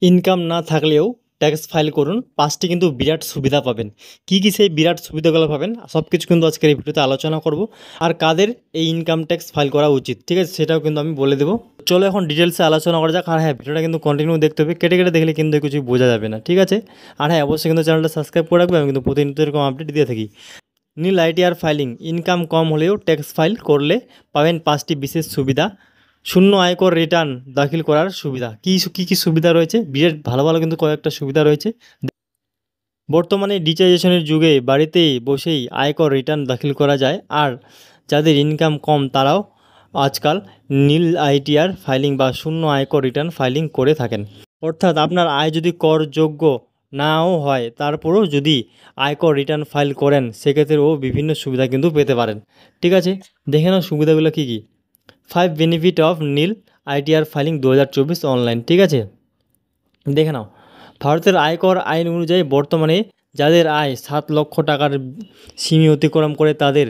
Income না থাকলেও tax file করুন, ৫টি কিন্তু বিরাট সুবিধা পাবেন। কী, কী সেই বিরাট সুবিধাগুলো পাবেন সব কিছু কিন্তু আজকের এই ভিডিওতে আলোচনা করব। আর কাদের এই ইনকাম ট্যাক্স ফাইল করা উচিত, ঠিক আছে, সেটাও কিন্তু আমি বলে দেবো। চলো এখন ডিটেলসে আলোচনা করা যাক। আর হ্যাঁ, ভিডিওটা কিন্তু কন্টিনিউ দেখতে হবে, কেটে কেটে দেখলে কিন্তু কিছু বোঝা যাবে না, ঠিক আছে। আর হ্যাঁ, অবশ্যই কিন্তু চ্যানেলটা সাবস্ক্রাইব করে রাখবে, আমি কিন্তু প্রতিনিয়ত এরকম আপডেট দিয়ে থাকি। নীল আইটিআর ফাইলিং, ইনকাম কম হলেও ট্যাক্স ফাইল করলে পাবেন 5টি বিশেষ সুবিধা। শূন্য আয়কর রিটার্ন দাখিল করার সুবিধা। কী সুবিধা রয়েছে, বিরাট ভালো ভালো কিন্তু কয়েকটা সুবিধা রয়েছে। বর্তমানে ডিজিটাইজেশনের যুগে বাড়িতে বসেই আয়কর রিটার্ন দাখিল করা যায়। আর যাদের ইনকাম কম তারাও আজকাল নীল আইটিআর ফাইলিং বা শূন্য আয়কর রিটার্ন ফাইলিং করে থাকেন। অর্থাৎ আপনার আয় যদি করযোগ্য নাও হয়, তারপরেও যদি আয়কর রিটার্ন ফাইল করেন সেক্ষেত্রেও বিভিন্ন সুবিধা কিন্তু পেতে পারেন, ঠিক আছে। দেখে নাও সুবিধাগুলো কী কী। 5 benefit of nil ITR filing 2024 online, ঠিক আছে। দেখে নাও, ভারতের আয়কর আইন অনুযায়ী বর্তমানে যাদের আয় 7 লক্ষ টাকার সীমা অতিক্রম করে তাদের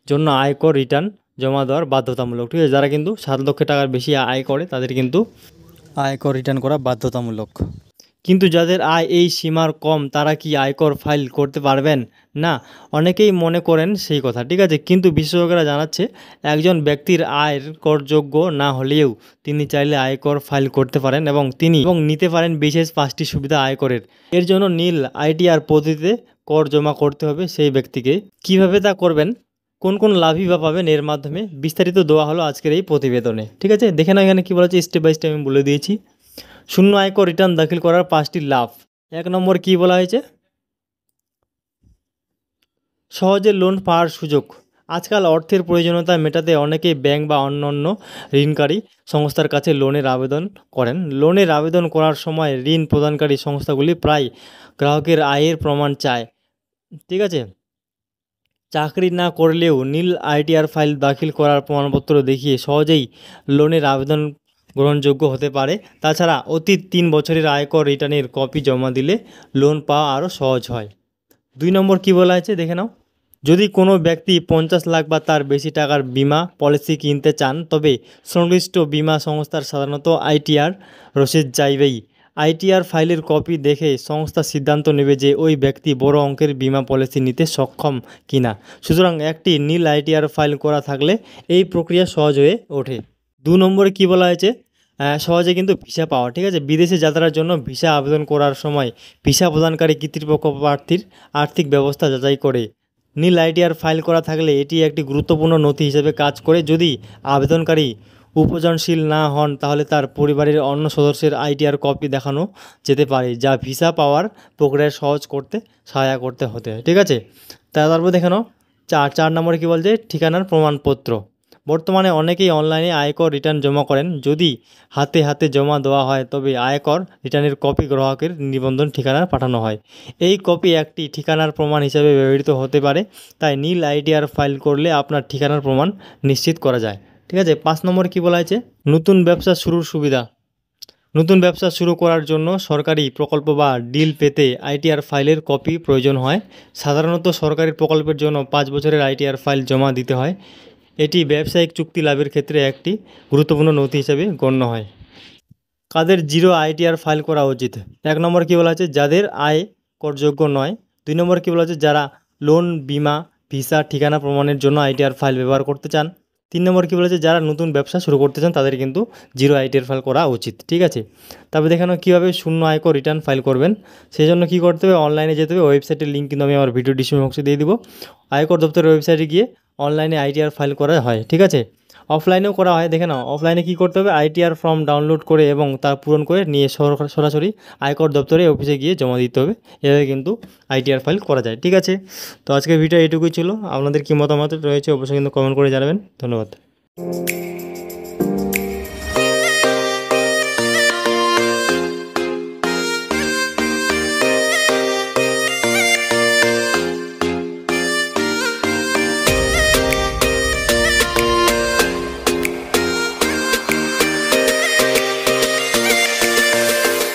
জন্য আয়কর রিটার্ন জমা দেওয়ার বাধ্যতামূলক, ঠিক আছে। যারা কিন্তু 7 লক্ষ টাকার বেশি আয় করে তাদের কিন্তু আয়কর রিটার্ন করা বাধ্যতামূলক। কিন্তু যাদের আয় এই সীমার কম তারা কি আয়কর ফাইল করতে পারবেন না? অনেকেই মনে করেন সেই কথা, ঠিক আছে। কিন্তু বিশেষজ্ঞরা জানাচ্ছে একজন ব্যক্তির আয়ের করযোগ্য না হলেও তিনি চাইলে আয়কর ফাইল করতে পারেন এবং নিতে পারেন বিশেষ 5টি সুবিধা আয়করের। এর জন্য নীল আইটিআর পদ্ধতিতে কর জমা করতে হবে সেই ব্যক্তিকে। কিভাবে তা করবেন, কোন কোন লাভই বা পাবেন এর মাধ্যমে, বিস্তারিত দেওয়া হলো আজকের এই প্রতিবেদনে, ঠিক আছে। দেখে নাও এখানে কী বলা হচ্ছে, স্টেপ বাই স্টেপ আমি বলে দিয়েছি। শূন্য আয়কর রিটার্ন দাখিল করার 5টি লাভ। 1 নম্বর কী বলা হয়েছে, সহজে লোন পাওয়ার সুযোগ। আজকাল অর্থের প্রয়োজনীয়তা মেটাতে অনেকেই ব্যাংক বা অন্যান্য ঋণকারী সংস্থার কাছে লোনের আবেদন করেন। লোনের আবেদন করার সময় ঋণ প্রদানকারী সংস্থাগুলি প্রায় গ্রাহকের আয়ের প্রমাণ চায়, ঠিক আছে। চাকরি না করলেও নীল আইটিআর ফাইল দাখিল করার প্রমাণপত্র দেখিয়ে সহজেই লোনের আবেদন গ্রহণযোগ্য হতে পারে। তাছাড়া অতীত 3 বছরের আয়কর রিটার্নের কপি জমা দিলে লোন পাওয়া আরও সহজ হয়। 2 নম্বর কী বলা আছে দেখে নাও, যদি কোনো ব্যক্তি 50 লাখ বা তার বেশি টাকার বিমা পলিসি কিনতে চান তবে সংশ্লিষ্ট বিমা সংস্থার সাধারণত আইটিআর রসিদ চাইবেই। আইটিআর ফাইলের কপি দেখে সংস্থা সিদ্ধান্ত নেবে যে ওই ব্যক্তি বড় অঙ্কের বিমা পলিসি নিতে সক্ষম কিনা। সুতরাং একটি নীল আইটিআর ফাইল করা থাকলে এই প্রক্রিয়া সহজ হয়ে ওঠে। 2 নম্বরে কী বলা হয়েছে, সহজে কিন্তু ভিসা পাওয়া, ঠিক আছে। বিদেশে যাত্রার জন্য ভিসা আবেদন করার সময় ভিসা প্রদানকারী কর্তৃপক্ষ প্রার্থীর আর্থিক ব্যবস্থা যাচাই করে। নীল আইটিআর ফাইল করা থাকলে এটি একটি গুরুত্বপূর্ণ নথি হিসেবে কাজ করে। যদি আবেদনকারী উপার্জনশীল না হন তাহলে তার পরিবারের অন্য সদস্যের আইটিআর কপি দেখানো যেতে পারে, যা ভিসা পাওয়ার প্রক্রিয়া সহজ করতে সহায়তা করতে হতে হয়, ঠিক আছে। তারপর দেখে নাও 4 নম্বরে কী বলছে, ঠিকানার প্রমাণপত্র। বর্তমানে অনেকেই অনলাইনে আয়কর রিটার্ন জমা করেন। যদি হাতে হাতে জমা দেওয়া হয় তবে আয়কর রিটার্নের কপি গ্রাহকের নিবন্ধন ঠিকানায় পাঠানো হয়। এই কপি একটি ঠিকানার প্রমাণ হিসেবে ব্যবহৃত হতে পারে, তাই নীল আইটিআর ফাইল করলে আপনার ঠিকানার প্রমাণ নিশ্চিত করা যায়, ঠিক আছে। 5 নম্বরে কী বলা হয়েছে, নতুন ব্যবসা শুরুর সুবিধা। নতুন ব্যবসা শুরু করার জন্য সরকারি প্রকল্প বা ডিল পেতে আইটিআর ফাইলের কপি প্রয়োজন হয়। সাধারণত সরকারি প্রকল্পের জন্য 5 বছরের আইটিআর ফাইল জমা দিতে হয়। এটি ব্যবসায়িক চুক্তি লাভের ক্ষেত্রে একটি গুরুত্বপূর্ণ নথি হিসেবে গণ্য হয়। কাদের জিরো আইটিআর ফাইল করা উচিত, 1 নম্বর কী বলা আছে, যাদের আয় করযোগ্য নয়। 2 নম্বর কী বলা আছে, যারা লোন, বিমা, ভিসা, ঠিকানা প্রমাণের জন্য আইটিআর ফাইল ব্যবহার করতে চান। 3 নম্বর কী বলেছে, যারা নতুন ব্যবসা শুরু করতে চান তাদের কিন্তু জিরো আইটিআর ফাইল করা উচিত, ঠিক আছে। তারপরে দেখানো কীভাবে শূন্য আয়কর রিটার্ন ফাইল করবেন। সেই জন্য কী করতে হবে, অনলাইনে যেতে হবে। ওয়েবসাইটের লিঙ্ক কিন্তু আমি আমার ভিডিও ডিসক্রিপশন বক্সে দিয়ে দিব। আয়কর দপ্তরের ওয়েবসাইটে গিয়ে অনলাইনে আইটিআর ফাইল করা হয়, ঠিক আছে। অফলাইনেও করা হয়, দেখে নাও। অফলাইনে কী করতে হবে, আইটিআর ফর্ম ডাউনলোড করে এবং তা পূরণ করে নিয়ে সরাসরি আয়কর দপ্তরে অফিসে গিয়ে জমা দিতে হবে। এভাবে কিন্তু আইটিআর ফাইল করা যায়, ঠিক আছে। তো আজকের ভিডিও এইটুকুই ছিল। আপনাদের কী মতামত রয়েছে অবশ্যই কিন্তু কমেন্ট করে জানাবেন। ধন্যবাদ।